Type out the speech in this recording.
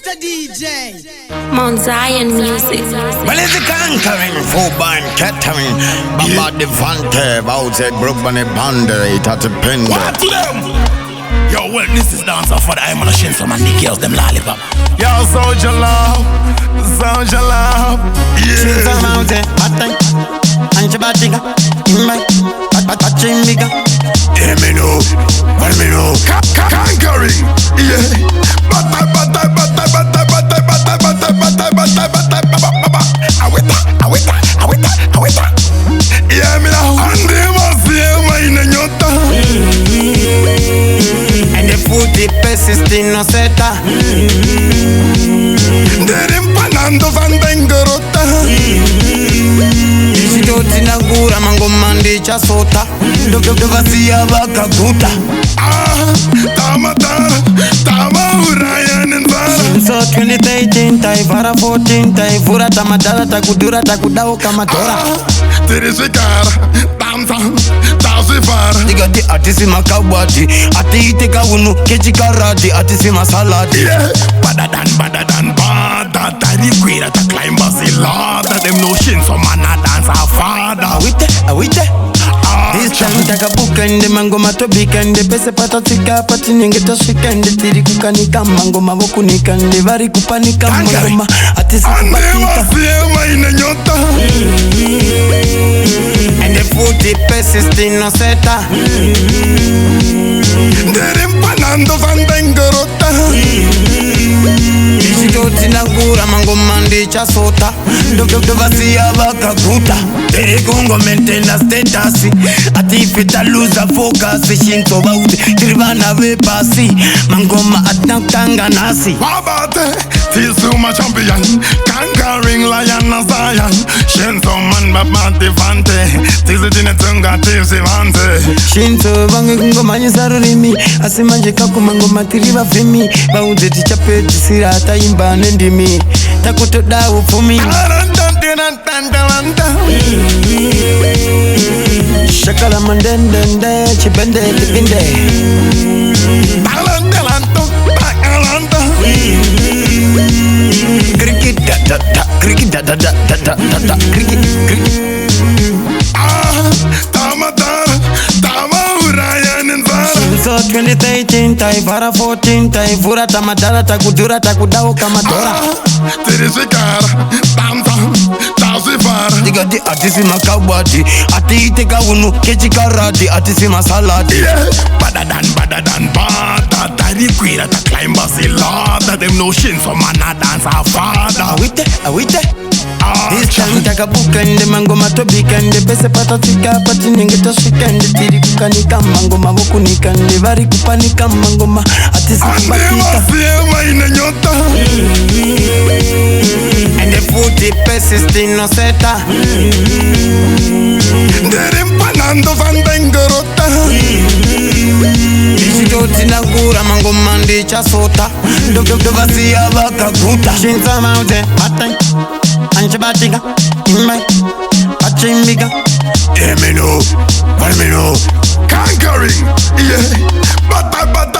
Mr. DJ. Mount Zion Music. Well, it's a conquering, full-born catering. Baba Devante, Bowser, Brooklyn, Ponder, it had to pin. What to them? Yo, well, this is Dancehall for the I'm on a Shinso, man, the girls, them lollipop. Yo, soldier love, yeah. Shinso Mountain, hatichabatika, hatichabatika. Hear me know, Conquering, yeah. Yeah, me now. And they must see my nyota. And the food the persist in no seta. They're impanando van bengarota. Ishidoti na gura mango mandi cha sota. Dovazia bakaguta. Tama Ryan and Zara. So 2013 tai vara 14 tai vura tamadala takudura takudao kamatora. Tirishikara, Tamsam, Tasifara. Diga di atisi makawati, ati iteka unu kechikarati, atisi masalati. Yeah, badadan, bada. Tari queer to climb Basilada. Them no Shinso man a dance a father. Awite. This time taka bukende mango matobikende pese patatika pati ningeta shikende tiri kukanika mango maboku nikande vari kupanika mango atisi kupatika. And the food the persist in no seta. They're impanando van bengarota. Ishidoti na gura mango mandi cha sota. Dovazia bakaguta. Tere Congo maintain a status. Ati fita lose a focus. Shinso bauti kiribana vepasi. Mangoma atnaktanga nasi. Babate, Tisuma champion. Conquering lion na Zion. Shinso man Baba Devante. Tizidine tunga Tizivante. Shinso bange kungo manyi sarurimi. Asimanje kaku mango matiriva fimi. Bauti tichape tisira ata imba nendimi. Takuto dawo fumi. Shakala mandende chibende tibinde. Cricket da cricket. Tama Ryan and Zara. So 2013 tai vara 14 tai vura tamadala takudura takudao kamatora. Tirishikara, Tamsam, Tasifara. Diga di atisi makawati, ati iteka unu kechikarati, atisi masalati. Yeah, badadan, bada. Tari queer to climb Basilada. Them no Shinso man a dance a father. Awite. This time taka bukende mango matobikende pese patatika pati ningeta shikende tiri kukanika mango maboku nikande vari kupanika mango atisi kupatika. And the food the persist in no seta. They're impanando van bengarota. Ishidoti na gura mango mandi cha sota. Dovazia bakaguta. Shinso Mountain, hatichabatika, hatichabatika. Hear me know, conquering, yeah. Bata.